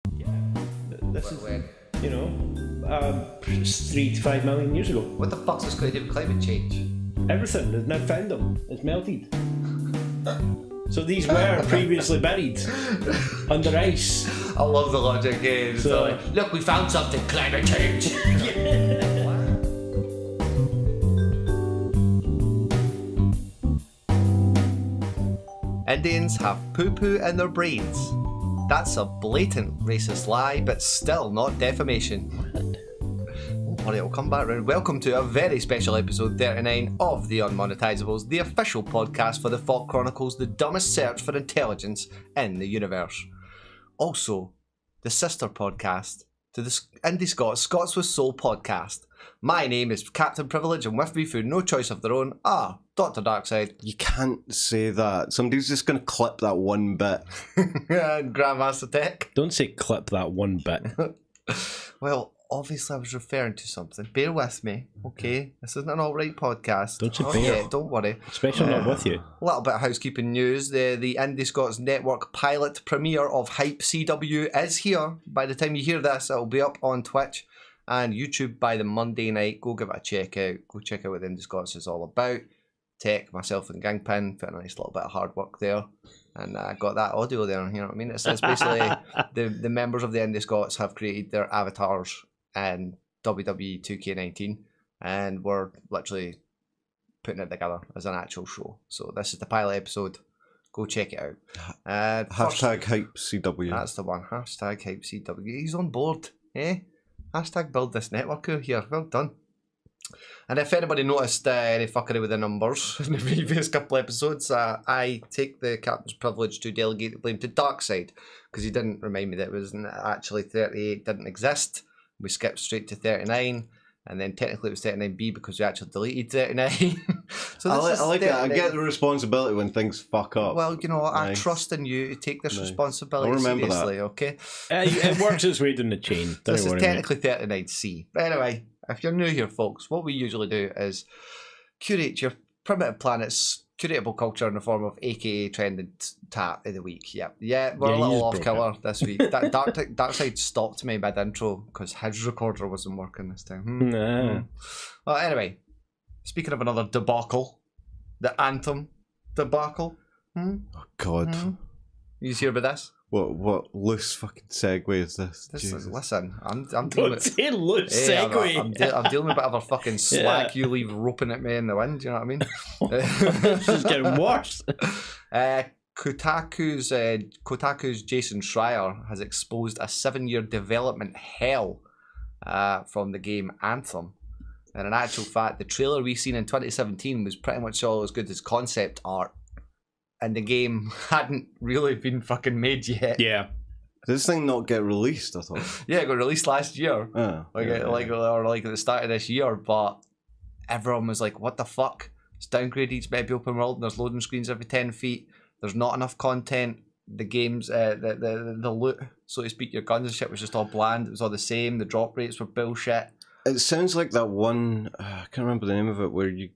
This is, When? 3 to 5 million years ago. What the fuck's this going to do with climate change? Everything has now found them. It's melted. So these were previously buried under ice. I love the logic game. So- Like, look, we found something, climate change. Indians have poo-poo in their brains. That's a blatant racist lie, but still not defamation. Don't worry, it'll come back round. Welcome to a very special episode 39 of the Unmonetisables, the official podcast for the FAWK Chronicles, the dumbest search for intelligence in the universe. Also, the sister podcast to the Indi Scots, Scots with Soul podcast. My name is Cpt Privilege, and with me through no choice of their own Dr. Darkside. You can't say that. Somebody's just going to clip that one bit. And Grandmaster Tech. Don't say clip that one bit. Well, obviously I was referring to something. Bear with me, okay? This isn't an alright podcast. Don't you Not bear. yet, don't worry. Especially not with you. A little bit of housekeeping news. The Indi Scots Network pilot premiere of Hype CW is here. By the time you hear this, it'll be up on Twitch and YouTube by the Monday night. Go give it a check out. Go check out what the Indi Scots is all about. Tech, myself and Gangpin put a nice little bit of hard work there. And I got that audio there, you know what I mean? It's basically the members of the Indi Scots have created their avatars in WWE 2K19 and we're literally putting it together as an actual show. So this is the pilot episode. Go check it out. Hashtag Hype CW. That's the one. Hashtag Hype CW. He's on board, eh? Hashtag build this network out here. Well done. And if anybody noticed any fuckery with the numbers in the previous couple episodes, I take the captain's privilege to delegate the blame to Darkside because he didn't remind me that it was actually 38 didn't exist. We skipped straight to 39, and then technically it was 39B because we actually deleted 39. So I like it. I get the responsibility when things fuck up. Well, you know, I Nice. trust in you to take this Nice. responsibility I'll remember that. seriously, okay? It works its way down the chain. Don't This is worry, mate. technically 39C. But anyway, if you're new here, folks, what we usually do is curate your primitive planet's curatable culture in the form of AKA trending tap of the week. Yeah, we're Yeah, a little he's off broke killer this week. Darkside stopped me mid-intro because his recorder wasn't working this time. Nah. Well, anyway, speaking of another debacle, the Anthem debacle. Oh God. You hear about this? What loose fucking segue is this? This Jesus. is, listen, I'm dealing Don't with... say loose Hey, segue. I'm dealing with a bit of a fucking slack you leave roping at me in the wind, you know what I mean? This is getting worse. Kotaku's Jason Schreier has exposed a 7-year development hell from the game Anthem. And in actual fact, the trailer we seen in 2017 was pretty much all as good as concept art. And the game hadn't really been fucking made yet. Yeah. Did this thing not get released? I thought. Yeah, it got released last year. Oh, Like yeah. at the start of this year, but everyone was like, what the fuck? It's downgraded, it's meant to be open world, and there's loading screens every 10 feet. There's not enough content. The game's, the loot, so to speak, your guns and shit was just all bland. It was all the same. The drop rates were bullshit. It sounds like that one. I can't remember the name of it. Where you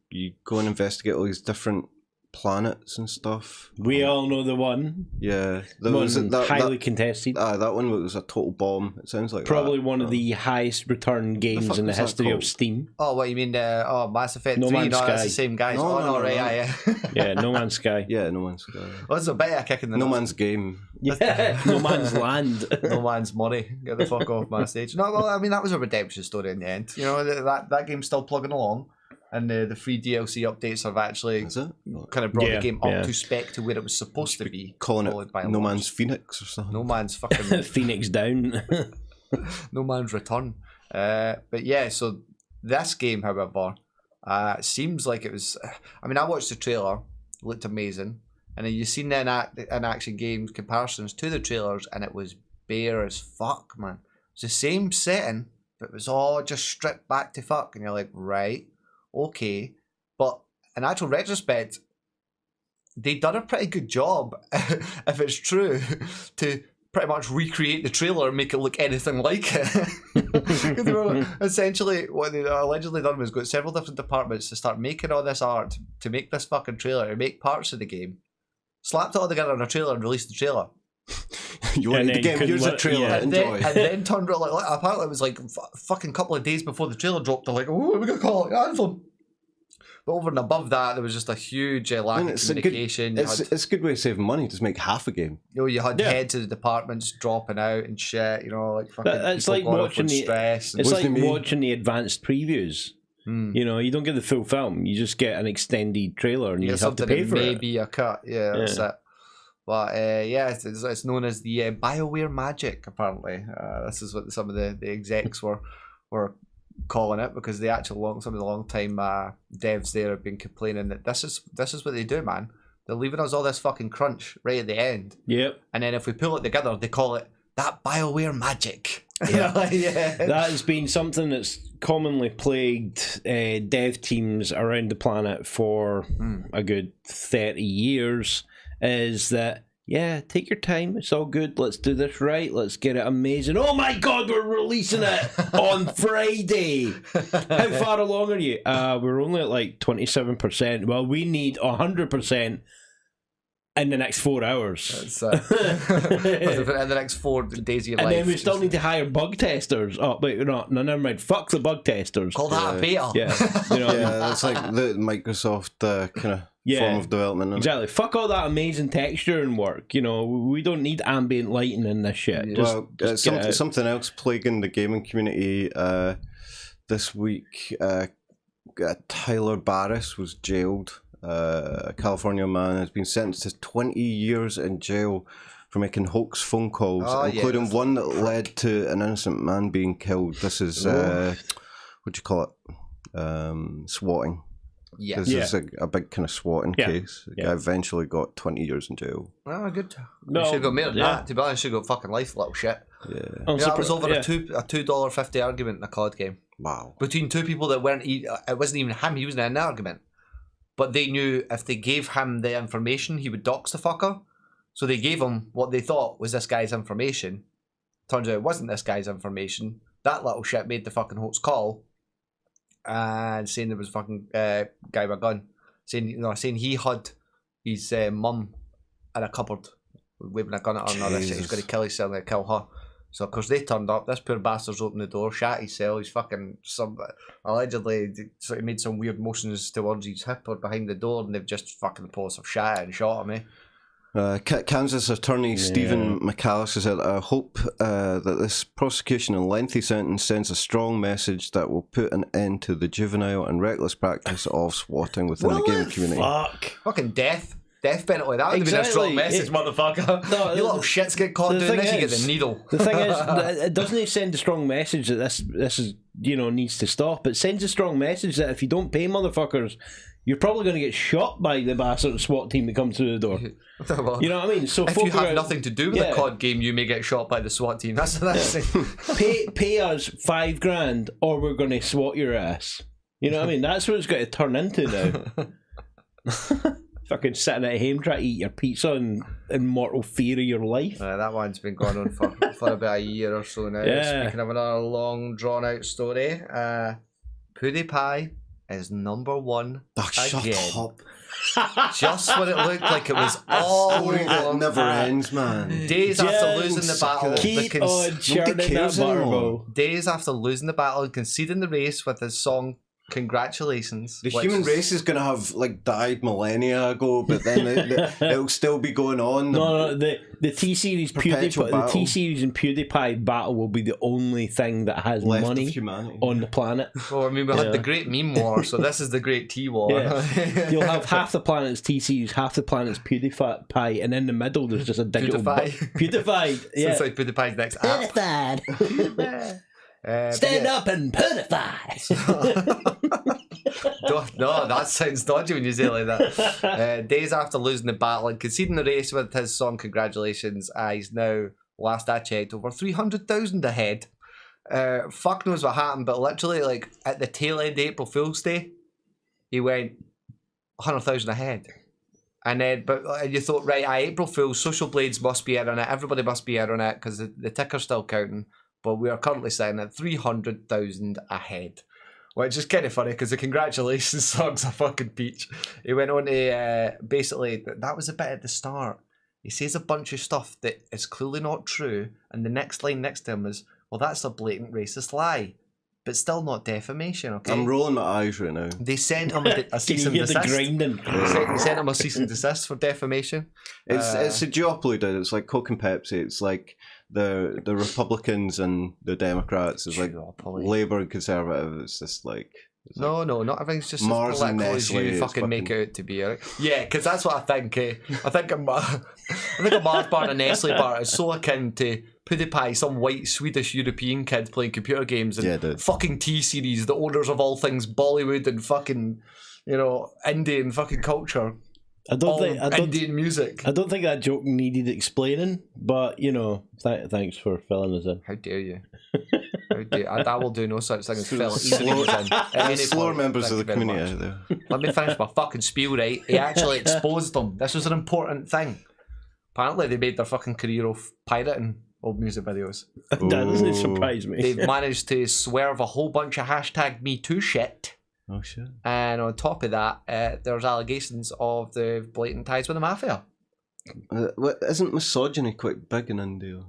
go and investigate all these different planets and stuff. We all know the one. Yeah, One highly contested. that one was a total bomb. It sounds like Probably that. one of the highest return games fuck in the was that history of called? Steam. Oh, what you mean? Mass Effect No 3? Man's No, that's Sky. the same guys. No, no, no, right, no. yeah. Yeah, No Man's Sky. Yeah, No Man's Sky. What's a better kick in the No nuts? Man's Game. Yeah, No Man's Land. No man's money. Get the fuck off my stage. No, well, I mean, that was a redemption story in the end. You know, that game's still plugging along. And the free DLC updates have actually Is it? kind of brought Yeah, the game up yeah. to spec to where it was supposed to be. Calling followed it by No launch. Man's Phoenix or something. No Man's fucking... Phoenix Down. No Man's Return. But yeah, so this game, however, seems like it was... I mean, I watched the trailer. It looked amazing. And then you've seen the in-action games comparisons to the trailers, and it was bare as fuck, man. It's the same setting, but it was all just stripped back to fuck. And you're like, right, okay. But in actual retrospect, they done a pretty good job, if it's true, to pretty much recreate the trailer and make it look anything like it. 'Cause they were essentially, what they allegedly done was got several different departments to start making all this art, to make this fucking trailer, to make parts of the game, slapped it all together in a trailer and released the trailer. You wanted then the game, couldn't here's a let- trailer, yeah. enjoy. And then turned around, like apparently it was like fucking couple of days before the trailer dropped. They're like, oh, we're gonna call it Anthem. But over and above that, there was just a huge lack of communication. It's a good way of saving money, just make half a game. You had heads of the departments dropping out and shit. Like fucking. It's people like going watching off the. with stress. It's like Wasn't me. watching the advanced previews. You don't get the full film. You just get an extended trailer, and you just have to pay for it. Maybe a cut. Yeah, that's it. But it's known as the BioWare magic. Apparently, this is what some of the execs were calling it, because the actual some of the long time devs there have been complaining that this is what they do, man. They're leaving us all this fucking crunch right at the end. Yep. And then if we pull it together, they call it that BioWare magic. Yeah. That has been something that's commonly plagued dev teams around the planet for a good 30 years, is that, take your time, it's all good, let's do this right, let's get it amazing. Oh my god, we're releasing it on Friday. How far along are you? We're only at like 27%. Well, we need 100% in the next 4 hours. That's in the next 4 days of your life. And then we still need to hire bug testers. Oh, wait, no, never mind. Fuck the bug testers. Call that a beta. Yeah, That's like the Microsoft kind of form of development. Exactly. Fuck all that amazing texture and work. We don't need ambient lighting in this shit. Something else plaguing the gaming community this week. Tyler Barris was jailed. A California man has been sentenced to 20 years in jail for making hoax phone calls, including one that led to an innocent man being killed. This is what do you call it? Swatting. Yeah. This is a big kind of swatting case. The guy eventually got 20 years in jail. Oh, good. No, should have got more than that. To be honest, should have got fucking life, little shit. Yeah. That was over a $2.50 argument in a COD game. Wow. Between two people that weren't. It wasn't even him. He was in an argument. But they knew if they gave him the information, he would dox the fucker. So they gave him what they thought was this guy's information. Turns out it wasn't this guy's information. That little shit made the fucking hoax call. And saying there was a fucking guy with a gun. Saying he had his mum in a cupboard waving a gun at her. And all this shit. He's going to kill himself and kill her. So of course they turned up. This poor bastard's opened the door, shat his cell. He's fucking allegedly sort of made some weird motions towards his hip or behind the door, and they've just fucking pulled some shit and shot him. Kansas attorney Stephen McAllister said, "I hope that this prosecution and lengthy sentence sends a strong message that will put an end to the juvenile and reckless practice of swatting within the gaming community." Fucking death penalty. That would have been a strong message, motherfucker. No, you little shits get caught doing this, you get the needle. The thing is, it doesn't send a strong message that this is needs to stop. It sends a strong message that if you don't pay motherfuckers, you're probably going to get shot by the bastard SWAT team that comes through the door. You know what I mean? So if you have nothing to do with a COD game, you may get shot by the SWAT team. That's pay us $5,000 or we're going to SWAT your ass. You know what I mean? That's what it's got to turn into now. Fucking sitting at home trying to eat your pizza in mortal fear of your life. That one's been going on for about a year or so now. Speaking of another long drawn out story, PewDiePie is number one again. Shut up. Just when it looked like it was all that never ends, man. Days after losing the battle, keep on churning that butterball. Days after losing the battle and conceding the race with his song "Congratulations." The human race is going to have died millennia ago, but then it'll still be going on. No, the T-Series PewDiePie, the T-Series and PewDiePie battle will be the only thing that has left money of humanity on the planet. Well, I mean, we had the Great Meme War, so this is the Great T War. Yeah. You'll have half the planet's T-Series, half the planet's PewDiePie, and in the middle there's just a digital PewDiePie. Yeah, so it's like PewDiePie's next app. PewDiePie. Stand up and PewDiePie. No, that sounds dodgy when you say it like that. Days after losing the battle and conceding the race with his song "Congratulations," he's now, last I checked, over 300,000 ahead. Fuck knows what happened, but literally, at the tail end of April Fool's Day, he went 100,000 ahead. And then, but you thought, right, April Fool's, Social Blades must be in on it, everybody must be in on it because the ticker's still counting. But we are currently sitting at 300,000 ahead. Which is kind of funny because the congratulations song's a fucking peach. He went on to basically, that was a bit at the start. he says a bunch of stuff that is clearly not true, and the next line next to him is, well, that's a blatant racist lie, but still not defamation, okay? I'm rolling my eyes right now. They sent him a cease and desist. They sent him a cease and desist for defamation. It's a duopoly, dude. It's like Coke and Pepsi. It's like the Republicans and the Democrats. It's like Labour and Conservative. It's just like... No, not everything's just Mars as and political as Nestle you fucking make it out to be. Right? Yeah, because that's what I think. I think a Mars bar and a Nestle bar is so akin to PewDiePie, some white Swedish European kid playing computer games and fucking T-series, the owners of all things Bollywood and fucking, Indian fucking culture. Indian music. I don't think that joke needed explaining, but thanks for filling us in. How dare you? I will do no such thing as fill slower members of the community out there. Let me finish my fucking spiel, right? He actually exposed them. This was an important thing. Apparently they made their fucking career off pirating old music videos. That doesn't surprise me. They've managed to swerve a whole bunch of #MeToo shit. Oh shit. And on top of that, there's allegations of the blatant ties with the mafia. Isn't misogyny quite big in India?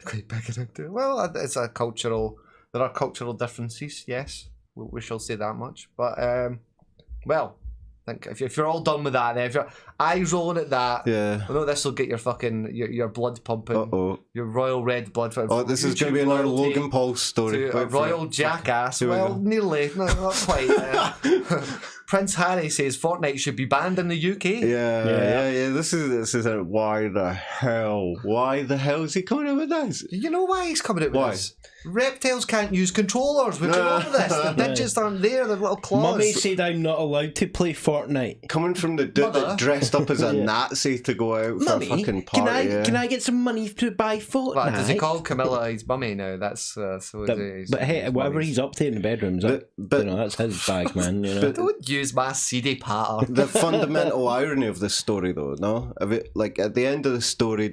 Quite big in India. Well, it's a cultural... There are cultural differences, yes. We shall say that much. But, well, I think if you're all done with that, then if your eyes rolling at that, I know this will get your fucking your blood pumping, your royal red blood. Oh, this is going to be another Logan Paul story. A royal jackass. Well, nearly, not quite. Prince Harry says Fortnite should be banned in the UK. Yeah. This is a why the hell is he coming out with this? You know why he's coming out with this? Reptiles can't use controllers. We've come up with this. The digits aren't there. The little claws. Mummy said I'm not allowed to play Fortnite. Coming from the dude that dressed up as a Nazi to go out for a fucking party. Can I get some money to buy Fortnite? Well, does he call Camilla his mummy now? That's so. But hey, whatever he's up to in the bedrooms, that's his bag, man. Don't use my CD patter. The fundamental irony of this story, though, no, like at the end of the story,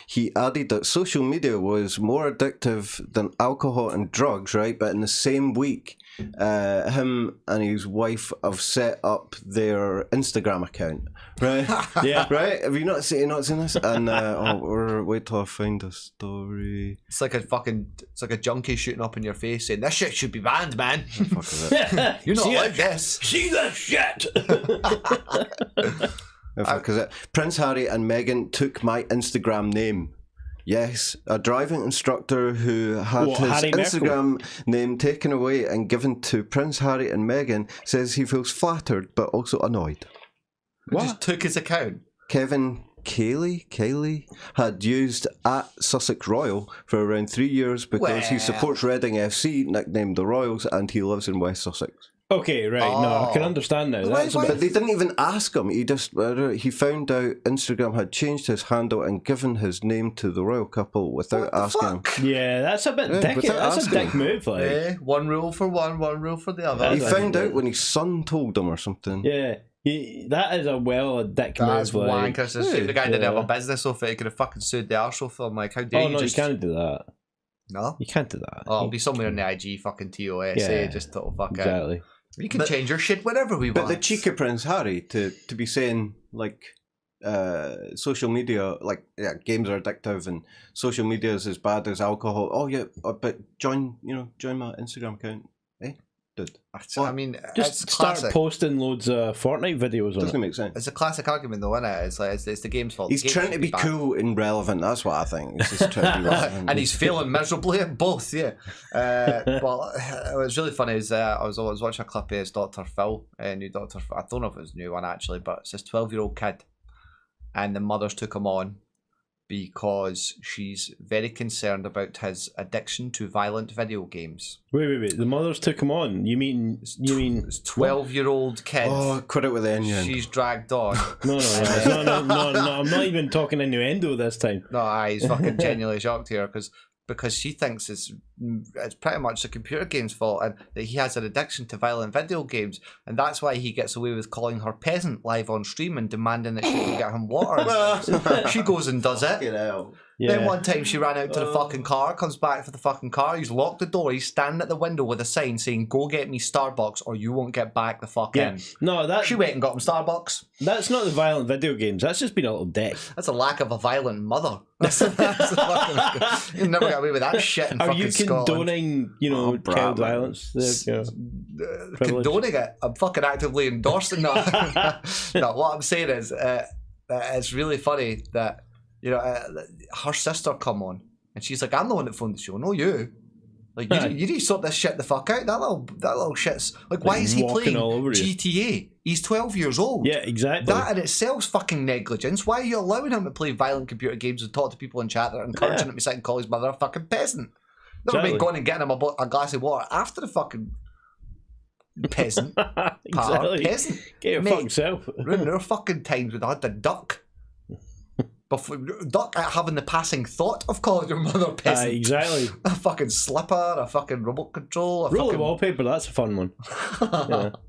he added that social media was more addictive than alcohol and drugs, right? But in the same week, him and his wife have set up their Instagram account, right? Yeah, right. Have you not seen this? And wait till I find the story. It's like a junkie shooting up in your face saying this shit should be banned, man. You're not like this. See that shit. Prince Harry and Meghan took my Instagram name. Yes, a driving instructor who had his Instagram name taken away and given to Prince Harry and Meghan says he feels flattered but also annoyed. Who just took his account? Kevin Cayley had used @Sussex Royal for around 3 years because he supports Reading FC, nicknamed the Royals, and he lives in West Sussex. Okay, right. No, I can understand now. But they didn't even ask him. He found out Instagram had changed his handle and given his name to the royal couple without asking him. Yeah, that's a bit dick. That's a dick move. Like, one rule for one rule for the other. He found out when his son told him or something. Yeah. That is a dick move. That's wankers. The guy didn't have a business off it. He could have fucking sued the arsehole for him. Like, how dare you? You can't do that. No? You can't do that. Oh, it'll be somewhere in the IG fucking TOS. Just total fuck exactly. Out. We can change your shit whenever we want. But the cheek of Prince Harry to be saying, like, social media, like, games are addictive and social media is as bad as alcohol. Oh, yeah, but join my Instagram account. Dude. I mean, just start posting loads of Fortnite videos on Doesn't make sense. It's a classic argument, though, isn't it? It's like it's the game's fault. He's trying to be cool and relevant. That's what I think. He's just trying to be relevant. And he's failing miserably at both. Yeah. But it was really funny. Is I was watching a clip of his Dr. Phil, new Dr. Phil. I don't know if it was a new one actually, but it's this 12-year-old kid, and the mothers took him on because she's very concerned about his addiction to violent video games. Wait. The mothers took him on. You mean this 12-year-old kid? Oh, quit it with the innuendo. She's dragged on. No. I'm not even talking innuendo this time. No, he's fucking genuinely shocked here because she thinks it's pretty much the computer game's fault and that he has an addiction to violent video games, and that's why he gets away with calling her peasant live on stream and demanding that she can get him water. She goes and does it. Then one time she ran out to the fucking car, comes back for the fucking car, he's locked the door, he's standing at the window with a sign saying, "Go get me Starbucks or you won't get back the fuck in." No, She went and got him Starbucks. That's not the violent video games. That's just been a little dick. That's a lack of a violent mother. That's a fucking, you'll never get away with that shit in Are fucking you condoning, Scotland. child violence? Condoning it. I'm fucking actively endorsing that. No, what I'm saying is, it's really funny that her sister come on and she's like, "I'm the one that phoned the show, no you. Like you need to sort this shit the fuck out. That little shit's like why is he playing GTA? He's 12 years old. Yeah, exactly. That in itself's fucking negligence. Why are you allowing him to play violent computer games and talk to people in chat that are encouraging him to sit and call his mother a fucking peasant? Never been going and getting him a glass of water after the fucking peasant. Exactly. Peasant. Get your fucking self. Ruining our fucking times with the duck. Duck at having the passing thought of calling your mother peasant. Exactly. A fucking slipper, a fucking remote control. Roll of wallpaper, that's a fun one.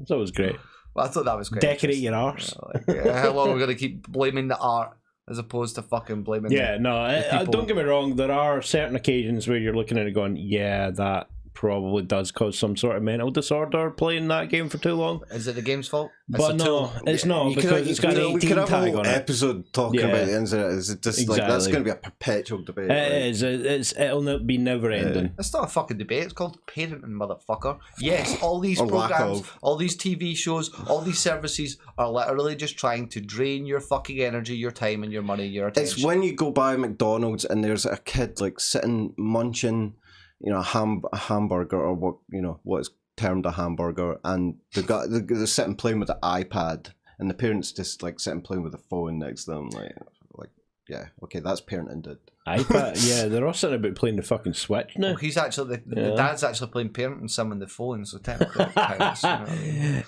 It's always great. Well, I thought that was great. Decorate your arse. How long we're going to keep blaming the art as opposed to fucking blaming don't get me wrong, there are certain occasions where you're looking at it going, yeah, that probably does cause some sort of mental disorder playing that game for too long. Is it the game's fault? But no, it's not, because it's got an 18 we could have tag a whole on it. episode talking about the ins and outs. It's just like that's going to be a perpetual debate. It is. It'll be never ending. It's not a fucking debate. It's called parenting, motherfucker. Yes, all these programs, all these TV shows, all these services are literally just trying to drain your fucking energy, your time, and your money, your attention. It's when you go by McDonald's and there's a kid like sitting munching, a hamburger or what is termed a hamburger, and they're sitting playing with the iPad, and the parents just like sitting playing with the phone next to them, like yeah, okay, that's parenting, dude. iPad, yeah, they're all sitting about playing the fucking Switch now. Well, he's actually the dad's actually playing parenting some on the phone, so technically it counts,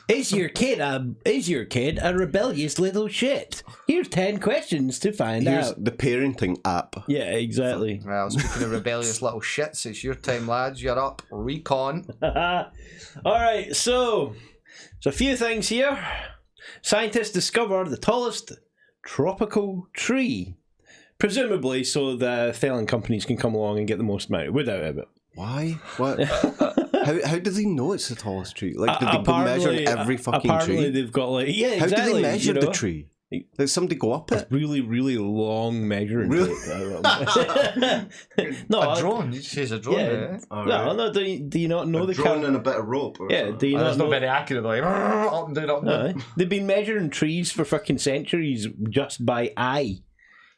Is your kid a rebellious little shit? Here's 10 questions to find Here's out. the parenting app. Yeah, exactly. Well, speaking of rebellious little shits, it's your time, lads. You're up. Recon. Alright, so a few things here. Scientists discover the tallest tropical tree. Presumably so the felling companies can come along and get the most amount of wood out of it. Why? What? How do they know it's the tallest tree? Like, did they measure every fucking tree? Apparently they've got like... Yeah, exactly. How do they measure the tree? Did somebody go up it? Really, really long measuring tape. No, a drone. You say it's a drone, yeah. No, do you not know a drone and a bit of rope? Or yeah, do you not know? It's not very accurate, like, up and down, up and down. They've been measuring trees for fucking centuries just by eye.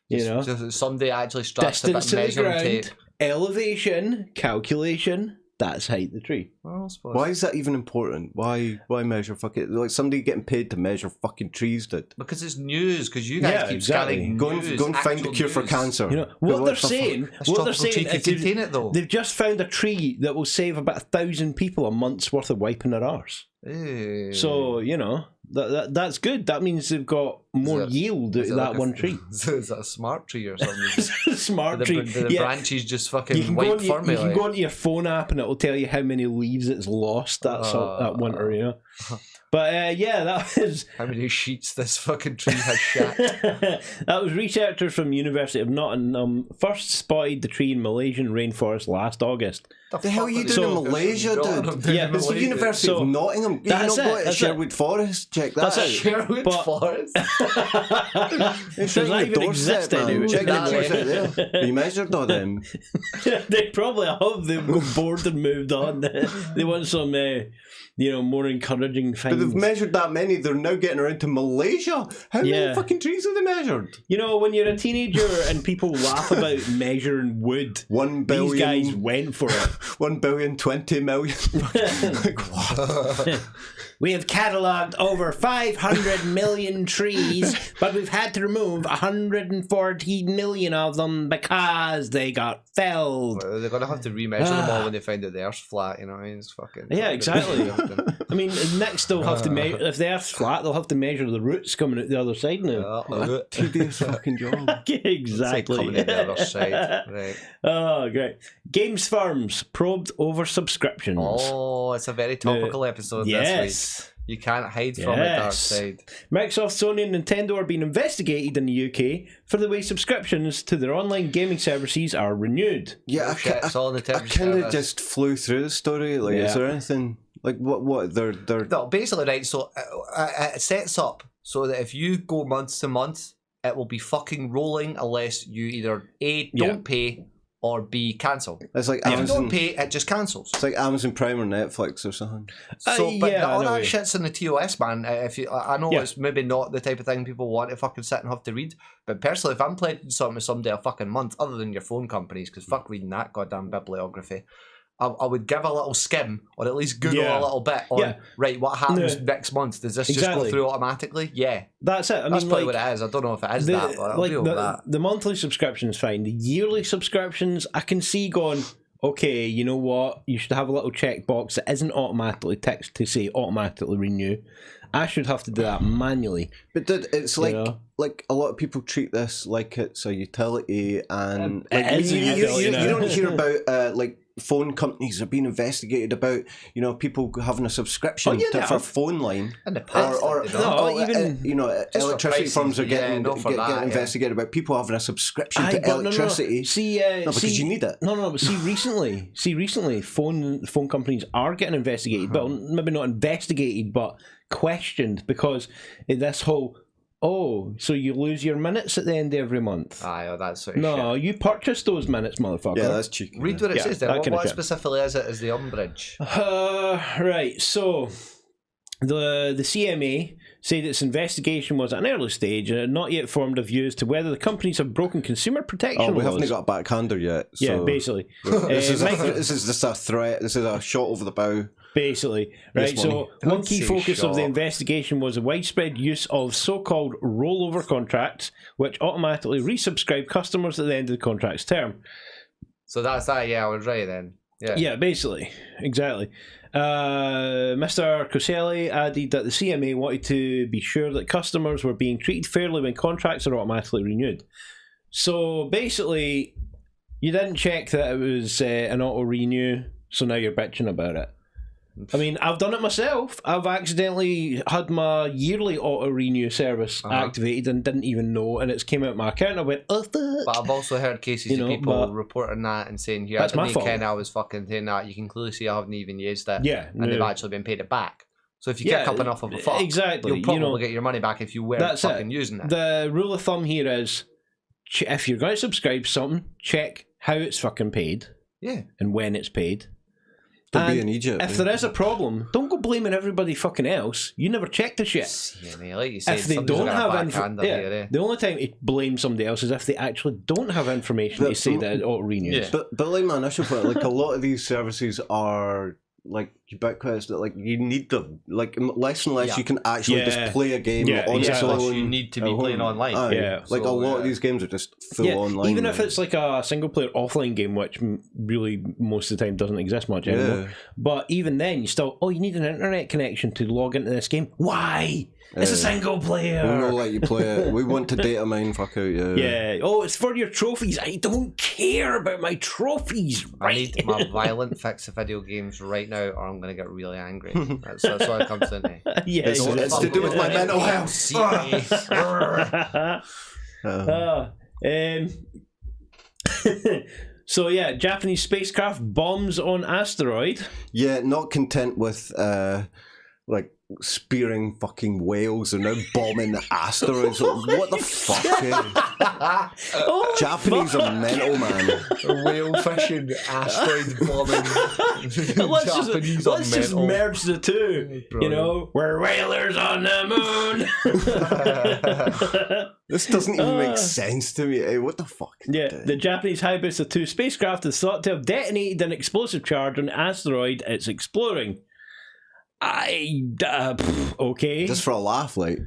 So somebody actually straps a bit of measuring tape. Elevation, calculation, that's height of the tree. Well, why is that even important? Why measure fucking... Like, somebody getting paid to measure fucking trees, dude. Because it's news, because you guys keep scanning Go news, and find the cure for cancer. What they're saying is they've just found a tree that will save about 1,000 people a month's worth of wiping their arse. Ew. So, that's good. That means they've got more yield out of that one tree. Is that a smart tree or something? Smart tree. The branches just fucking wipe for me. You can go onto your phone app and it will tell you how many leaves it's lost that winter, But that was... How many sheets this fucking tree has shat. That was researchers from University of Nottingham first spotted the tree in Malaysian rainforest last August. The hell are you doing in Malaysia, dude? Yeah, it's the University of Nottingham. You not go to Sherwood Forest? Check that out. Sherwood Forest? Does that even exist anyway? Check that out there. You measured all them. They probably have. They've got bored and moved on. They want some... more encouraging things. But they've measured that many, they're now getting around to Malaysia. How many fucking trees have they measured? When you're a teenager and people laugh about measuring wood, 1 billion. These guys went for it. 1 billion, 20 million. Like, what? We have catalogued over 500 million trees, but we've had to remove 114 million of them because they got felled. Well, they're going to have to remeasure them all when they find that the Earth's flat, It's fucking... Yeah, exactly. I mean, next they'll have to measure... If the Earth's flat, they'll have to measure the roots coming out the other side now. Tedious fucking job. Exactly. Coming out the other side. Right. Oh, great. Games firms probed over subscriptions. Oh, it's a very topical episode this week. You can't hide from it, Darkside. Microsoft, Sony and Nintendo are being investigated in the UK for the way subscriptions to their online gaming services are renewed. Yeah, It's all in the terms I of kind of service. just flew through the story. Like, is there anything... Like, what they're... No, basically, right, so it sets up so that if you go month to month, it will be fucking rolling unless you either A, don't pay, or B, cancel. It's like If you Amazon... don't pay, it just cancels. It's like Amazon Prime or Netflix or something. So, but yeah, all I know that it. shit's in the TOS, man. If you, I know Yeah. it's maybe not the type of thing people want to fucking sit and have to read, but personally, if I'm pledging something with somebody a fucking month, other than your phone companies, because fuck reading that goddamn bibliography, I would give a little skim, or at least Google a little bit on, right, what happens next month? Does this just go through automatically? Yeah. That's it. That's probably what it is. I don't know if it is that, but I'll deal with that. The monthly subscription's fine. The yearly subscriptions, I can see going, okay, you know what? You should have a little checkbox that isn't automatically text to say automatically renew. I should have to do that manually. But it's like like a lot of people treat this like it's a utility, and like, it is a utility you now. don't hear about like phone companies are being investigated about, you know, people having a subscription for a phone line, In the past, or even you know, electricity prices, firms are getting that, investigated about people having a subscription to electricity. See, because you need it. But recently, phone companies are getting investigated, but maybe not investigated, but questioned because of this whole. Oh, so you lose your minutes at the end of every month? Aye, that's sort of No, shit. you purchased those minutes, motherfucker. Yeah, that's cheeky. Read what it says there. that kind of What shit. specifically is it as the umbrage? Right, so the CMA said its investigation was at an early stage and had not yet formed a view as to whether the companies have broken consumer protection Oh, we laws. haven't got a backhander yet. So Yeah, basically. this is just a threat. This is a shot over the bow. Basically, right, Yes, so money. one key say focus of the shot. investigation was the widespread use of so-called rollover contracts, which automatically resubscribe customers at the end of the contract's term. So that's that, yeah, I was right then. Yeah, basically, exactly. Mr. Coselli added that the CMA wanted to be sure that customers were being treated fairly when contracts are automatically renewed. So basically, you didn't check that it was an auto-renew, so now you're bitching about it. I mean, I've done it myself. I've accidentally had my yearly auto-renew service activated and didn't even know, and it's came out my account. I went, oh, fuck. But I've also heard cases of people reporting that and saying, here, I That's my didn't fault. ken I was fucking saying that. You can clearly see I haven't even used it. Yeah, And they've actually been paid it back. So if you kick up enough of a fuck, exactly, you'll probably get your money back if you weren't fucking using it. The rule of thumb here is, if you're going to subscribe to something, check how it's fucking paid. Yeah. And when it's paid. Don't be in Egypt. If there is a problem, don't go blaming everybody fucking else. You never check the shit. Yeah, like you said, If they don't have information, the only time to blame somebody else is if they actually don't have information to say that it auto renews. Yeah. But like my initial point, like a lot of these services are like ubiquitous, that like you need them. Like less and less you can actually just play a game on its own. You need to be playing online. Aye. Like a lot of these games are just full online. Even if it's like a single player offline game, which really most of the time doesn't exist much anymore. But even then, you still you need an internet connection to log into this game. Why? It's a single player. We'll not let you play it. We want to data mine. Fuck out. Yeah. Oh, it's for your trophies. I don't care about my trophies. Right? I need my violent fix of video games right now, or I'm going to get really angry. That's what it comes into. Yeah, it's to do with my mental health. So yeah, Japanese spacecraft bombs on asteroid. Yeah, not content with like spearing fucking whales and now bombing the asteroids. What the fuck? Japanese are mental, man. Whale fishing, asteroid bombing. Let's just merge the two. Brilliant. You know, we're whalers on the moon. This doesn't even make sense to me. Hey, what the fuck? Yeah, the Japanese Hayabusa 2 spacecraft is thought to have detonated an explosive charge on the asteroid it's exploring. Okay. Just for a laugh, like.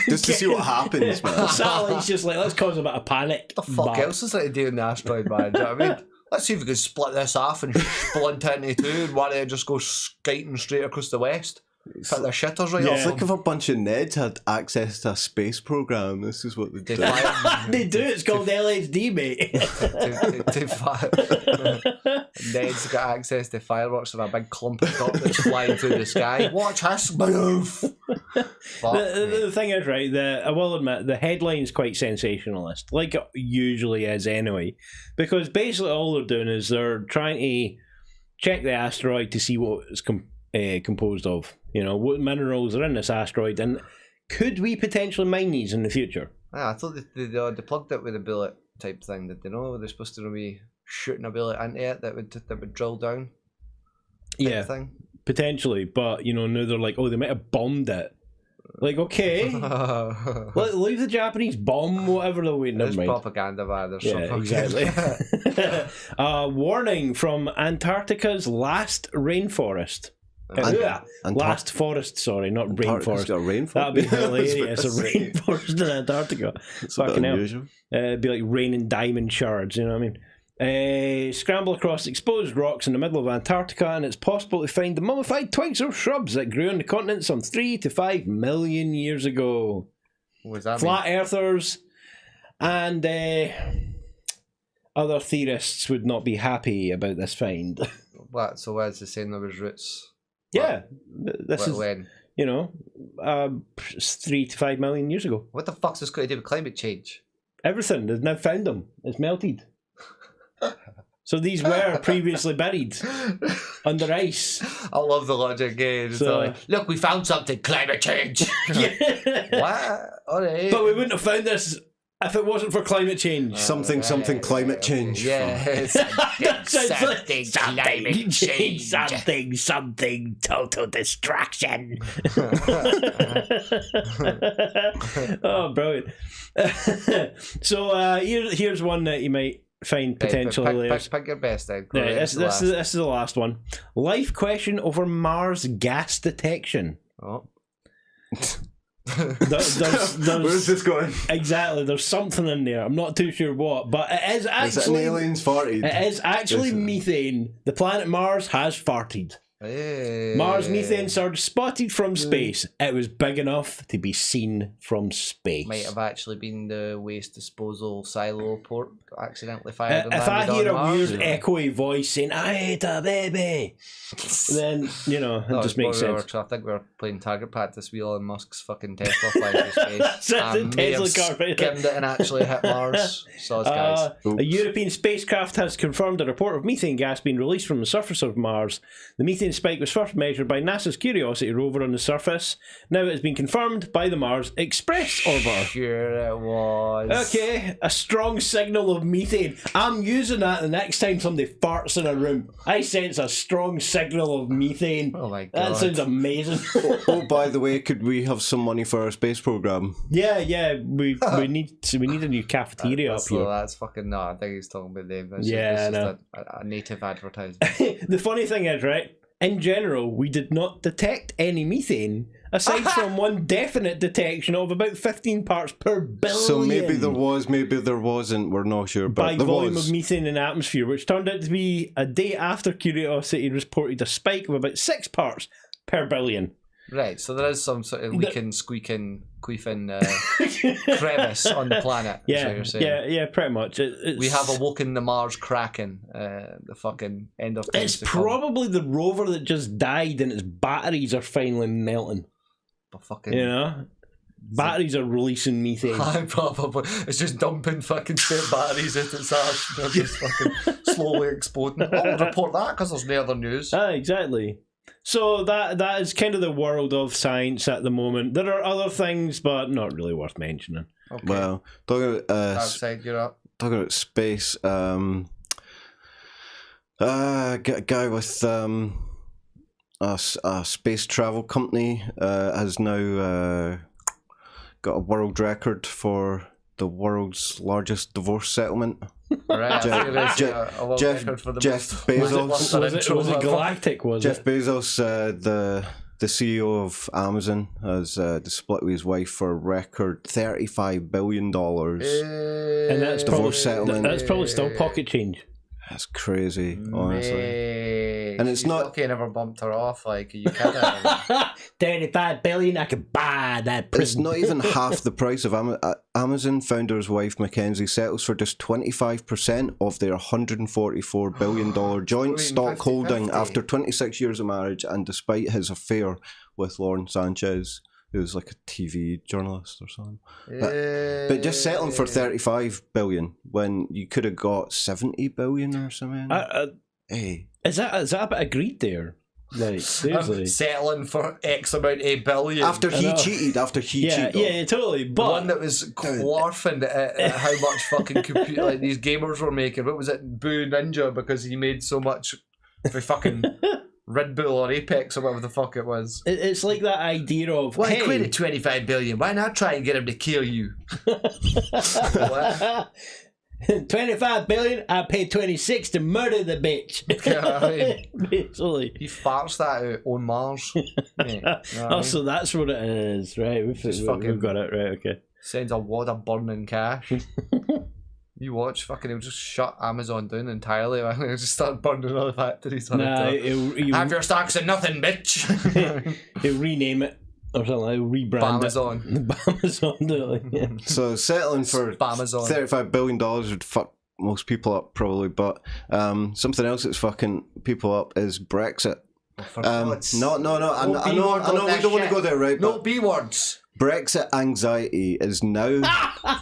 Just to see what happens, man. The satellite's just like, let's cause a bit of panic. What the fuck else is there to do in the asteroid, man? Do you know what I mean? Let's see if we can split this off and splint into two, and one of them just goes skating straight across the west. Put their shitters right Yeah. off It's like them. if a bunch of Neds had access to a space program. This is what they They do. fire- They do. It's called LSD, mate. Ned's got access to fireworks and a big clump of dot that's flying through the sky. Watch us move. Fuck me. The thing is, right, I will admit, the headline's quite sensationalist, like it usually is anyway, because basically all they're doing is they're trying to check the asteroid to see what it's composed of. You know, what minerals are in this asteroid, and could we potentially mine these in the future? I thought they plugged it with a bullet type thing. Did they know they're supposed to be shooting a bullet into it that would drill down? Yeah, Thing. potentially, but you know, now they're like, oh, they might have bombed it. Like, okay, leave the Japanese bomb whatever they're waiting. There's Never mind. propaganda, man. There's Yeah, some exactly. Warning from Antarctica's last rainforest. Last forest, sorry, not Antarctica's rainforest. got a rainforest. That'd be Yeah, I was hilarious. A about to say. rainforest in Antarctica. It's a bit Fucking hell. unusual. It'd be like raining diamond shards, you know what I mean? Scramble across exposed rocks in the middle of Antarctica, and it's possible to find the mummified twigs or shrubs that grew on the continent some 3 to 5 million years ago. What does that Flat earthers and other theorists would not be happy about this find. mean? What? So where's the saying there was roots? Yeah, this is, When? you know, 3 to 5 million years ago. What the fuck's this got to do with climate change? Everything, they've now found them. It's melted. So these were previously buried under ice. I love the logic game. So- Like, look, we found something. Climate change. Yeah. What? All right. But we wouldn't have found this if it wasn't for climate change. Something climate change. Yes. That sounds like climate change. something, total distraction. Oh, brilliant. So here's one that you might find potential hilarious. Pick your best then. Yeah, this is the last one. Life question over Mars gas detection. Oh. Where's There's this going? exactly. There's something in there. I'm not too sure what, but it is Is it an actually. alien's farted? It is actually Is it? methane. The planet Mars has farted. Hey. Mars methane surge spotted from space. It was big enough to be seen from space. Might have actually been the waste disposal silo port accidentally fired. and If I landed hear a on weird Mars. echoey voice saying "I hate a baby," then you know it No, just it's makes what we sense. were- I think we were playing target practice with Elon Musk's fucking Tesla flying through space. That's it, I the may have Tesla car, right? skimmed it and actually hit Mars. So it's guys. A Oops. European spacecraft has confirmed a report of methane gas being released from the surface of Mars. The methane spike was first measured by NASA's Curiosity rover on the surface. Now it has been confirmed by the Mars Express orbiter. Sure it was. Okay, a strong signal of methane. I'm using that the next time somebody farts in a room. I sense a strong signal of methane. Oh my That god. sounds amazing. Oh, by the way, could we have some money for our space program? yeah, we need a new cafeteria up here. That's fucking no. I think he's talking about them. It's Yeah, just I know. a native advertisement. The funny thing is, right, in general, we did not detect any methane, aside from one definite detection of about 15 parts per billion. So maybe there was, maybe there wasn't. We're not sure, but by there volume was. of methane in the atmosphere, which turned out to be a day after Curiosity reported a spike of about 6 parts per billion. Right, so there is some sort of leaking, squeaking, queefing crevice on the planet. Is what you're saying. yeah, pretty much. We have awoken the Mars Kraken, the fucking end of times It's to come. probably the rover that just died and its batteries are finally melting. But fucking You know? Batteries are releasing methane. I probably it's just dumping fucking spare batteries into its arse. They're just fucking slowly exploding. I'll report that because there's no other news. Exactly. So that is kind of the world of science at the moment. There are other things, but not really worth mentioning. Okay. Well, talking about Darkside, you're up. talking about space. A guy with a space travel company has now got a world record for the world's largest divorce settlement. Right, I think it is a world record for the Jeff most Bezos. lackluster Was it intro. Galactic, was Jeff it? Bezos, the CEO of Amazon, has split with his wife for a record $35 billion. And that's Divorce settlement. That's probably still pocket change. That's crazy, honestly. And it's not. Lucky I never bumped her off. Like, are you kidding? 35 billion, I could buy that It's prison. not even half the price of Amazon. Founder's wife Mackenzie settles for just 25% of their $144 billion joint stock holding 50-50. after 26 years of marriage, and despite his affair with Lauren Sanchez, who's like a TV journalist or something. But just settling for 35 billion when you could have got 70 billion or something. Hey, is that a bit of greed there? Like, seriously. Settling for X amount of billion. after he cheated. Yeah, totally. the But one that was quarfing at how much fucking computer like these gamers were making. What was it? Boo Ninja, because he made so much for fucking Red Bull or Apex or whatever the fuck it was. it's like that idea of, Why hey, quit at 25 billion? Why not try and get him to kill you? What? 25 billion, I paid 26 to murder the bitch. Basically. He farts that out on Mars. Mate, you know what I mean? So that's what it is, right? We've got it, right, okay. Sends a wad of burning cash. You watch, fucking, he'll just shut Amazon down entirely. Man. He'll just start burning all the factories on it. Have your stocks in nothing, bitch. He'll rename it or something, like rebrand Amazon. Amazon. Yeah. So settling for Amazon. $35 billion would fuck most people up probably, but something else that's fucking people up is Brexit. For God's No, I know we don't want to go there, right? No But B words. Brexit anxiety is now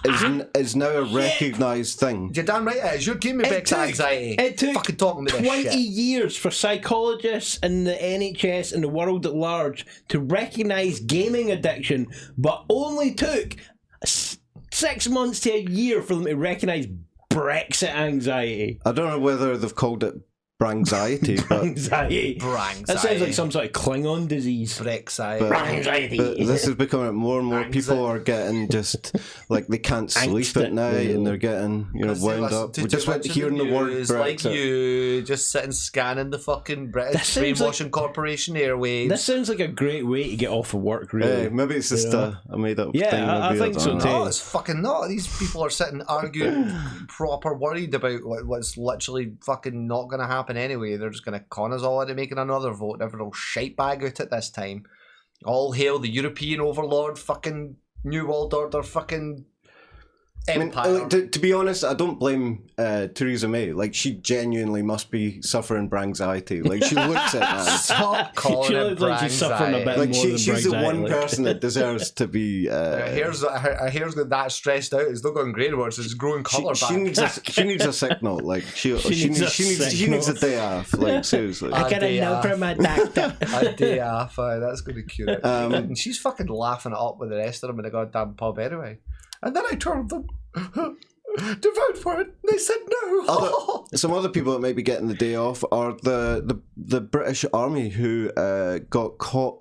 is now a recognised thing. You're damn right it is. You're giving me Brexit anxiety. It took fucking talking about 20 this shit. years for psychologists in the NHS and the world at large to recognise gaming addiction, but only took 6 months to a year for them to recognise Brexit anxiety. I don't know whether they've called it Branxiety, but Anxiety. That sounds like some sort of Klingon disease. Brexit. Anxiety. But this is becoming more and more people are getting just like they can't sleep at night and they're getting wound up. We just went hearing the word Brexit. Like you just sitting scanning the fucking British Brainwashing Corporation airwaves. This sounds like a great way to get off of work, really. Maybe it's just a made up thing. Yeah, I think so too. No, it's fucking not. These people are sitting arguing, proper worried about what's literally fucking not going to happen anyway. They're just going to con us all into making another vote. Everyone will shite bag out at this time. All hail the European overlord, fucking New World Order, fucking empire. I mean, to be honest, I don't blame Theresa May. Like, she genuinely must be suffering Branxiety. Like, she looks at that. Stop calling She it looks like she's suffering a bit Like, more than she's the Brexit, one like. person that deserves to be. Her hair's that stressed out. It's not going grey anymore. It's just growing colour back. She needs a sick note. Like she needs a day off. Like, seriously. I got a note from my doctor. A day off. That's going to cure it. And she's fucking laughing it up with the rest of them in the goddamn pub anyway. And then I told them to vote for it. They said no. Some other people that might be getting the day off are the British Army who got caught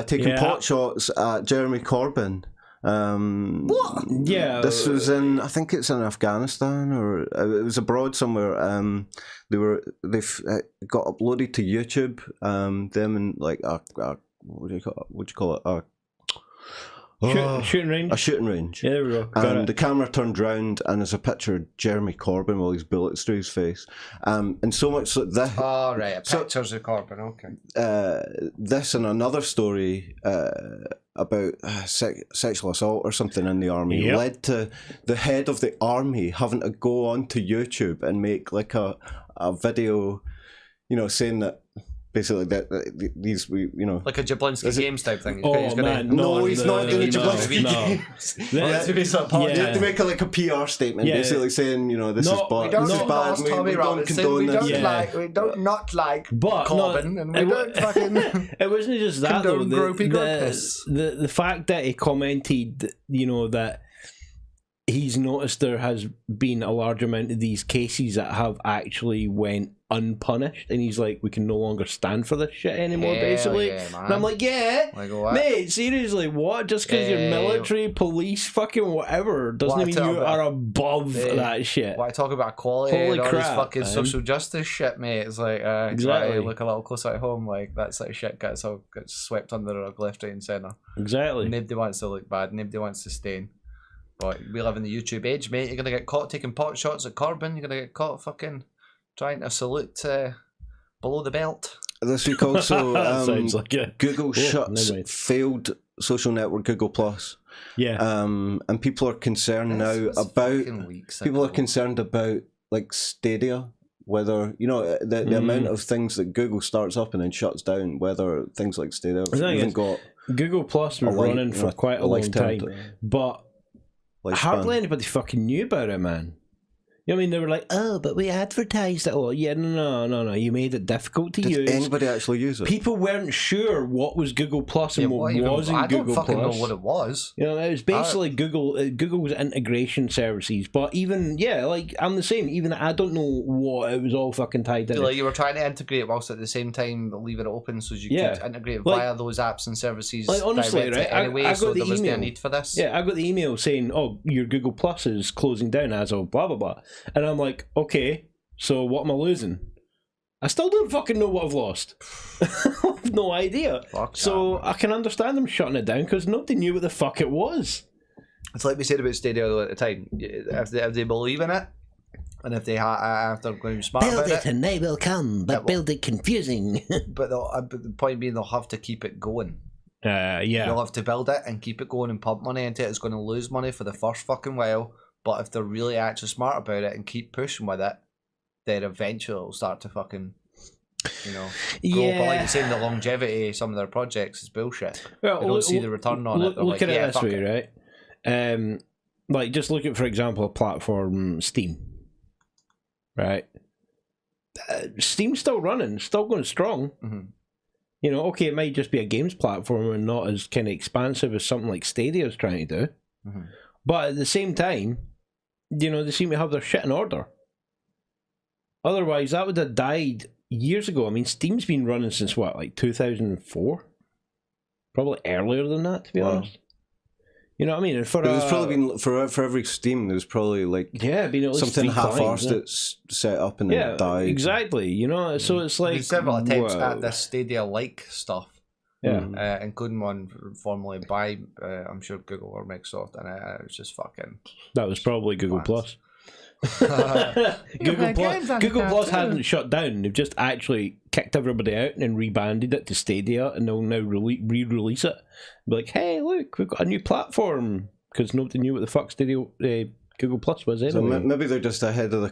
taking pot shots at Jeremy Corbyn. What? Yeah. This was I think it's in Afghanistan or it was abroad somewhere. They've got uploaded to YouTube. Them and like what do you call it? Shooting range? A shooting range. Yeah, there we go. And the camera turned round and there's a picture of Jeremy Corbyn with his bullets through his face. And so much like this. Oh, right. Pictures of Corbyn, okay. This and another story about sexual assault or something in the army led to the head of the army having to go onto YouTube and make like a video, saying that basically that these like a Jablinski Games type thing. Oh man, he's not doing Jablinski Games. You have to make like a PR statement, basically saying this is bad. We don't condone this. We don't not like but Corbyn, and we don't fucking. It wasn't just that though. The fact that he commented, that he's noticed there has been a large amount of these cases that have actually went unpunished, and he's like, we can no longer stand for this shit anymore, basically. Yeah, man. And I'm like, mate, seriously, what? Just because you're military, police, fucking whatever, doesn't mean you are above that shit. Why talk about equality and all this fucking man. social justice shit, mate? It's like, exactly. Look a little closer at home, like that sort of shit gets swept under the rug left, right and centre. Exactly. Nobody wants to look bad, nobody wants to stain. But we live in the YouTube age, mate. You're going to get caught taking pot shots at Corbyn. You're going to get caught fucking trying to salute below the belt. This week also, Sounds like it. Google shuts never mind. failed social network Google Plus. Yeah. And people are concerned This now was about fucking weeks people are ago. concerned about like Stadia, whether the amount of things that Google starts up and then shuts down, whether things like Stadia have thing even is, got Google Plus was running for quite a long lifetime time, but lifespan. hardly anybody fucking knew about it, man. You know what I mean? They were like, oh, but we advertised it all. Yeah, no. You made it difficult to Did use. anybody actually use it? People weren't sure what was Google Plus and what wasn't I don't Google fucking Plus. know what it was. You know, it was basically Google's integration services. But even, like, I'm the same. Even I don't know what it was all fucking tied in. Like you were trying to integrate whilst at the same time leaving it open so you could integrate via those apps and services. Like, honestly, right? Anyway, I so got the there was no email. need for this. Yeah, I got the email saying, oh, your Google Plus is closing down as of blah, blah, blah. And I'm like, okay, so what am I losing? I still don't fucking know what I've lost. I have no idea. Fuck so I can understand them shutting it down because nobody knew what the fuck it was. It's like we said about Stadia though at the time. If they believe in it, and if they if they're going to be smart Build about it and they will come, but build it confusing. but the point being they'll have to keep it going. Yeah. You'll have to build it and keep it going and pump money into it. It's going to lose money for the first fucking while. But if they're really actually smart about it and keep pushing with it, then eventually it'll start to fucking, grow. Yeah. But like you're saying, the longevity of some of their projects is bullshit. Well, They don't see the return on it. They're Look like, at it this fuck way, right? Like, just look at, for example, a platform, Steam. Right? Steam's still running, still going strong. Mm-hmm. You know, okay, it might just be a games platform and not as kind of expansive as something like Stadia is trying to do. Mm-hmm. But at the same time, they seem to have their shit in order. Otherwise, that would have died years ago. I mean, Steam's been running since what, like 2004? Probably earlier than that, to be honest. You know what I mean? And there's probably been for every Steam. There's probably like been at least something 3 clients, half-arsed that's set up and then died. Exactly. You know, so it's like There's several attempts at this Stadia-like stuff. Yeah. Including one formerly by, I'm sure, Google or Microsoft, and it was just fucking... That was probably Google Plus. Google Plus hasn't shut down. They've just actually kicked everybody out and then rebanded it to Stadia, and they'll now re-release it. Be like, hey, look, we've got a new platform, because nobody knew what the fuck Stadia Google Plus was anyway. So maybe they're just ahead of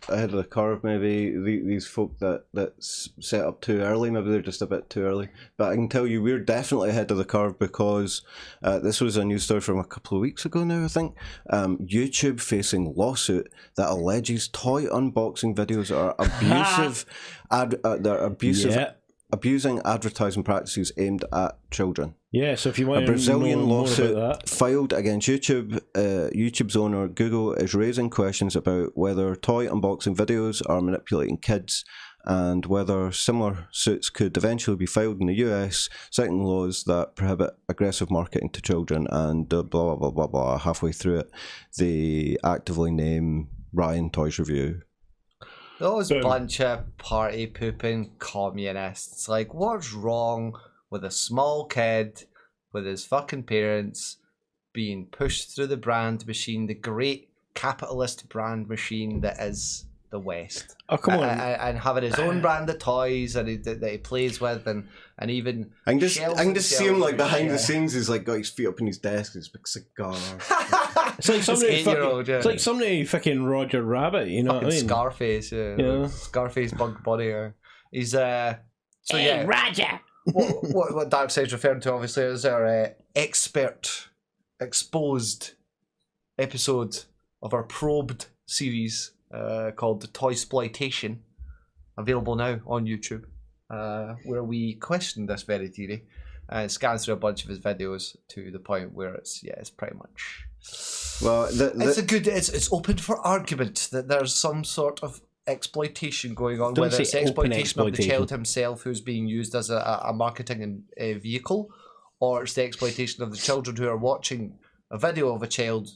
the curve. Maybe these folk that set up too early. Maybe they're just a bit too early. But I can tell you, we're definitely ahead of the curve because this was a news story from a couple of weeks ago now. I think YouTube facing lawsuit that alleges toy unboxing videos are abusive. They're abusive. Yeah. Abusing advertising practices aimed at children. Yeah, so if you want A Brazilian to know more lawsuit about that, filed against YouTube. YouTube's owner, Google, is raising questions about whether toy unboxing videos are manipulating kids and whether similar suits could eventually be filed in the US, citing laws that prohibit aggressive marketing to children, and blah, blah, blah, blah, blah. Halfway through it, they actively name Ryan Toys Review. Those bunch of party pooping communists. Like, what's wrong with a small kid with his fucking parents being pushed through the brand machine, the great capitalist brand machine that is the West? oh come on, And having his own brand of toys that he plays with, and even I can just see him like behind the scenes. scenes. He's like got his feet up in his desk, his big cigar. it's like somebody It's like somebody fucking Roger Rabbit, you know what I mean? Scarface, Yeah. Scarface Bug Bunny. He's so Hey, Roger. what Darkside's referring to obviously is our exposed episode of our probed series called Toysploitation, available now on YouTube, where we question this very theory and scan through a bunch of his videos to the point where it's pretty much it's open for argument that there's some sort of exploitation going on, Don't whether it's say open exploitation of the exploitation. child himself who's being used as a marketing vehicle, or it's the exploitation of the children who are watching a video of a child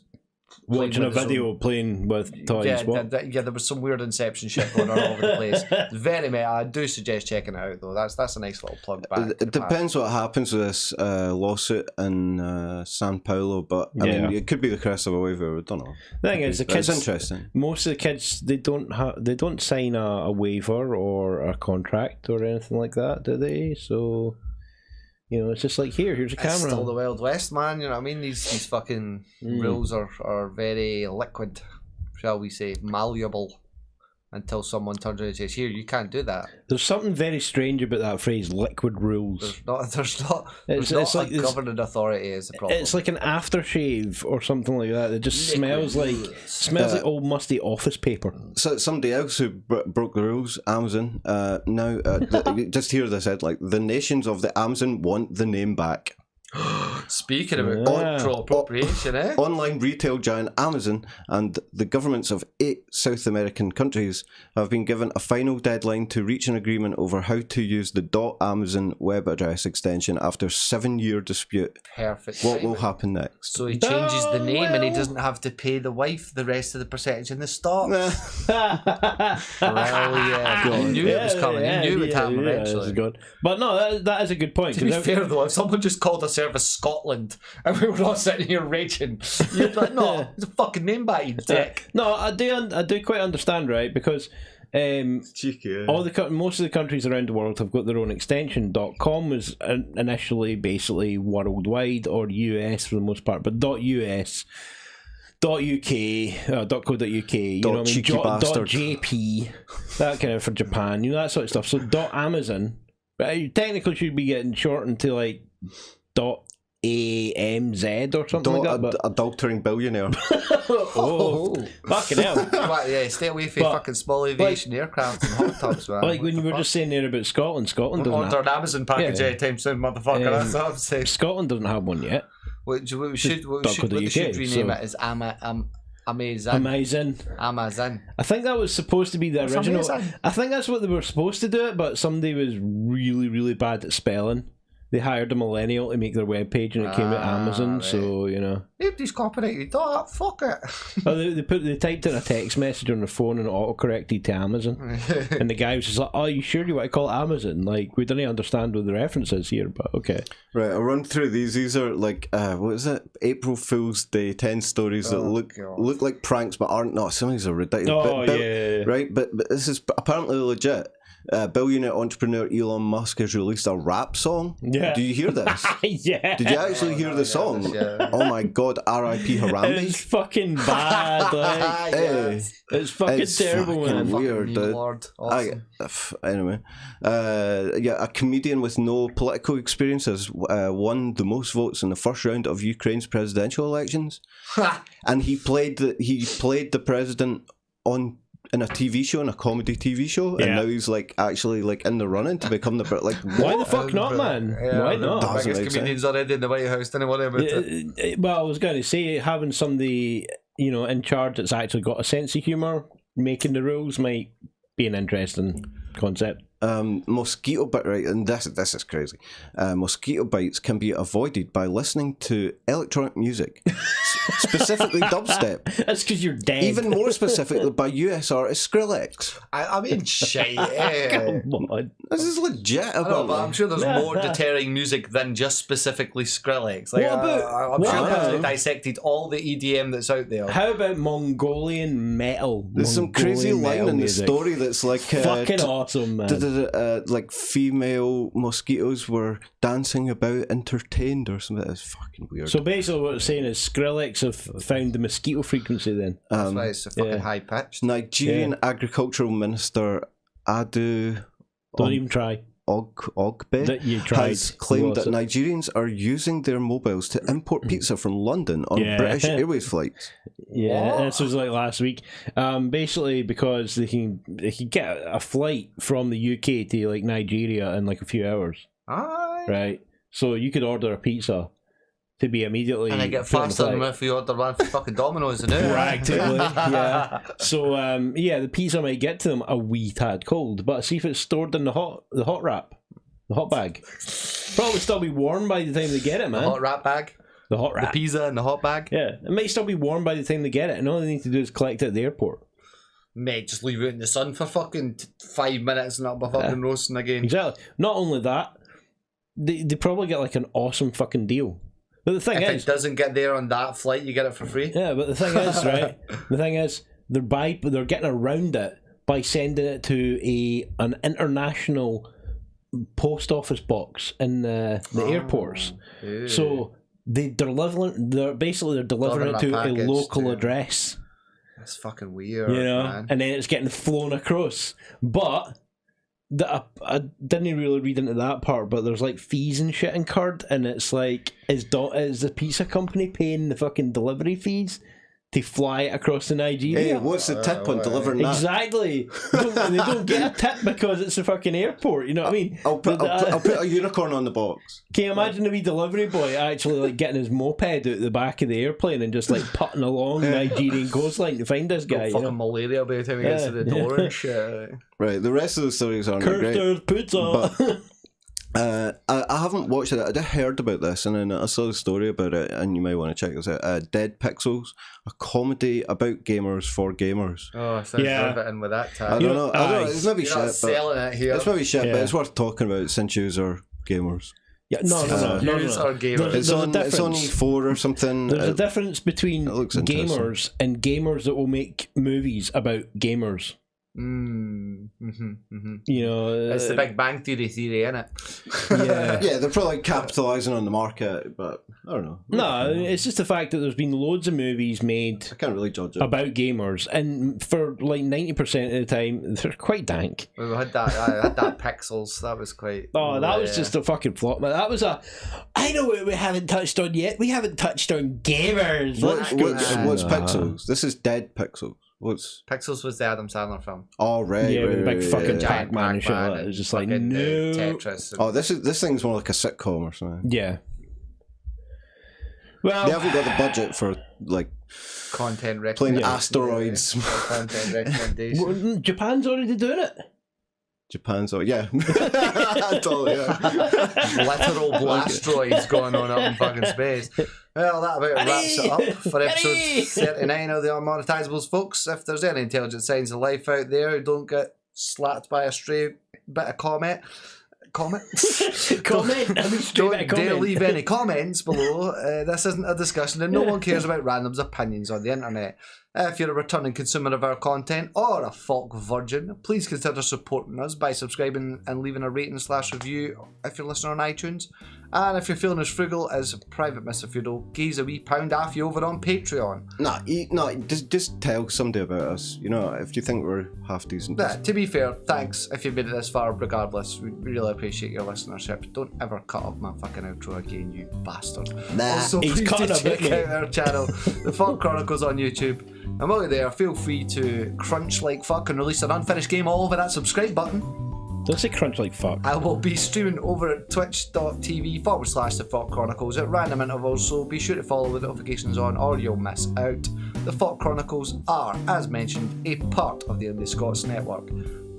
Watching a with his video playing with toys. Yeah, what? there was some weird Inception shit going on all over the place. It's very meta. I do suggest checking it out though. That's a nice little plug back. It depends what happens with this lawsuit in San Paulo, but I mean, it could be the crest of a wave. I don't know. The thing is, the kids. It's interesting. Most of the kids, they don't sign a waiver or a contract or anything like that, do they? So. It's just like here's a camera. It's still the Wild West, man. You know what I mean? These fucking rules are very liquid, shall we say, malleable, until someone turns around and says, "Here, you can't do that." There's something very strange about that phrase, "liquid rules." There's not like a governing authority is the problem. It's like an aftershave or something like that. It just smells like old musty office paper. So somebody else who broke the rules, Amazon. Now, just hear this out. Like the nations of the Amazon want the name back. Speaking about cultural appropriation, Online retail giant Amazon and the governments of 8 South American countries have been given a final deadline to reach an agreement over how to use the .amazon web address extension after a 7-year dispute. Perfect. What will happen next? So he changes the name and he doesn't have to pay the wife the rest of the percentage in the stock. You knew it was coming. You knew it would happen eventually. But no, that is a good point. To be fair though, if someone just called a service Scotland and we were all sitting here raging, you'd be like, no, it's a fucking name by you dick. No, I do quite understand, right? Because cheeky, most of the countries around the world have got their own extension. .com was initially basically worldwide or US for the most part, but .us, .uk, .co.uk, you know what I mean? .jp, that kind of for Japan, that sort of stuff. So .amazon, but you technically should be getting shortened to like .amz or something like that. But adultering billionaire. Fucking hell. Yeah, stay away from fucking small aviation aircraft and hot tubs, man. Like when you were just saying there about Scotland doesn't order an Amazon package anytime soon, motherfucker. That's what I'm saying. Scotland doesn't have one yet. What we should rename it is Amazon. I think that was supposed to be the original. I think that's what they were supposed to do it, but somebody was really, really bad at spelling. They hired a millennial to make their webpage and it came out Amazon, right. So, Nobody's copyrighted that, fuck it. They typed in a text message on their phone and it auto-corrected to Amazon. And the guy was just like, oh, you sure you want to call it Amazon? Like, we didn't understand what the reference is here, but okay. Right, I'll run through these. These are like, what is it? April Fool's Day 10 stories that look like pranks but aren't. No, some of these are ridiculous. Yeah. Right, but this is apparently legit. Billionaire entrepreneur Elon Musk has released a rap song. Yeah. Do you hear this? Yeah. Did you actually hear the song? Yeah. Oh my god, R.I.P. Harambe. It's fucking bad. Like, it's fucking terrible, fucking man. Weird, dude. Awesome. Anyway, a comedian with no political experience has won the most votes in the first round of Ukraine's presidential elections, and he played the president in a TV show, in a comedy TV show, and now he's like actually like in the running to become the like. Why the fuck not, man? Why not? Biggest comedians already in the White House. Don't worry about it. Well, I was going to say having somebody in charge that's actually got a sense of humour making the rules might be an interesting concept. Mosquito bite, right, and this is crazy. Mosquito bites can be avoided by listening to electronic music, specifically dubstep. That's because you're dead. Even more specifically by US artist Skrillex. I mean, shit. Come on. This is legit. But I'm sure there's more deterring music than just specifically Skrillex. Like, I'm sure they've dissected all the EDM that's out there. How about Mongolian metal? There's some crazy line in the story that's like fucking awesome, man. Like female mosquitoes were dancing about entertained or something. It's fucking weird. So basically what it's saying is Skrillex have found the mosquito frequency then. That's why it's so fucking high pitched. Nigerian Agricultural Minister Adu Don't even try. Ogbe that you tried. Has claimed that Nigerians are using their mobiles to import pizza from London on British Airways flights. Yeah, this was like last week. Basically, because they can get a flight from the UK to like Nigeria in like a few hours. Right, so you could order a pizza to be immediately, and I get faster than if you order one for fucking Domino's, practically. Yeah. So the pizza might get to them a wee tad cold, but see if it's stored in the hot wrap, the hot bag. Probably still be warm by the time they get it, man. The hot wrap bag. The hot The wrap. pizza and the hot bag. Yeah, it might still be warm by the time they get it, and all they need to do is collect it at the airport. Mate, just leave it in the sun for fucking 5 minutes and it'll be fucking roasting again. Exactly. Not only that, they probably get like an awesome fucking deal. But the thing If is, it doesn't get there on that flight, you get it for free. yeah. But the thing is, right? The thing is, they're getting around it by sending it to an international post office box in the airports. Ew. So they're delivering it to Delivering a a package local to- address. That's fucking weird, You know, man. and then it's getting flown across. But I didn't really read into that part. But there's like fees and shit incurred, and it's like, is the pizza company paying the fucking delivery fees to fly it across to Nigeria? Hey, what's the tip on delivering that? Exactly. They don't get a tip because it's a fucking airport. You know what I mean? I'll put a unicorn on the box. Can you imagine the wee delivery boy actually like getting his moped out the back of the airplane and just like putting along Nigerian coastline to find this guy? Fucking malaria by the time he gets to the door and shit. Right, the rest of the stories aren't great. Kirster's pizza. But I haven't watched it. I just heard about this, and then I saw the story about it, and you might want to check this out. Dead Pixels, a comedy about gamers for gamers. Oh, it sounds Yeah. riveting with that I tag. don't know. I don't know. It's maybe You're not shit, selling it here. but it's maybe shit. Yeah. But it's worth talking about since you are gamers. Yeah, no. Use our gamers. There's a It's on difference. E4 or something. There's a difference between looks interesting. gamers and gamers that will make movies about gamers. You know, It's the Big Bang Theory, innit? yeah. Yeah, they're probably capitalising on the market, but I don't know. No, it's just the fact that there's been loads of movies made I can't really judge it. about gamers, and for like 90% of the time, they're quite dank. We had that. I had that Pixels. That was quite. Oh, that was just a fucking flop, man. That was I know what we haven't touched on yet. We haven't touched on gamers. What's Pixels? This is Dead Pixels. What's Pixels was the Adam Sandler film. oh right, Yeah, with the right, big right, fucking right. Giant Pac-Man and shit Pac-Man like that. It was and just like, fucking, no. Tetris. And Oh, this thing's more like a sitcom or something. Yeah. Well, They haven't got the budget for like content playing recommendation. asteroids. Content recommendation. well, Japan's already doing it. Japan's yeah, totally. Yeah. Literal blastoids going on up in fucking space. Well, that about wraps it up for episode 39 of the Unmonetisables, folks. If there's any intelligent signs of life out there who don't get slapped by a stray bit of comment. Don't dare leave any comments below. This isn't a discussion, and no one cares about random's opinions on the internet. If you're a returning consumer of our content or a FAWK virgin, please consider supporting us by subscribing and leaving a rating/review if you're listening on iTunes. And if you're feeling as frugal as Private Mr. Feudal, gaze a wee pound off you over on Patreon. Just tell somebody about us. You know, if you think we're half decent. To be fair, thanks if you've made it this far. Regardless, we really appreciate your listenership. Don't ever cut up my fucking outro again, you bastard. Nah, also, he's please cutting do a bit, check mate. out our channel, the FAWK Chronicles on YouTube. And while you're there, feel free to crunch like fuck and release an unfinished game all over that subscribe button. Don't say crunch like fuck. I will be streaming over at twitch.tv/the FAWK Chronicles at random intervals, so be sure to follow with notifications on or you'll miss out. The FAWK Chronicles are, as mentioned, a part of the Indi Scots network.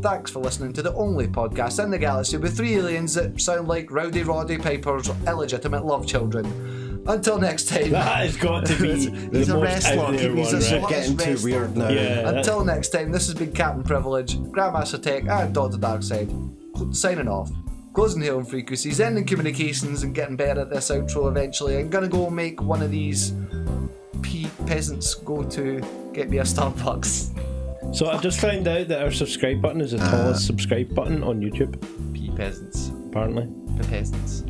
Thanks for listening to the only podcast in the galaxy with 3 aliens that sound like Rowdy Roddy Piper's illegitimate love children. Until next time. That has got to be He's the a most wrestler. out there He's one, a right? getting too wrestler. weird now. Yeah. Until next time, this has been Cpt Privilege, Grandmaster Tech, and Dr. Darkside, signing off. Closing hailing frequencies, ending communications, and getting better at this outro eventually. I'm gonna go make one of these peasants go to get me a Starbucks. So I just found out that our subscribe button is the tallest subscribe button on YouTube, Peasants. apparently. Peasants.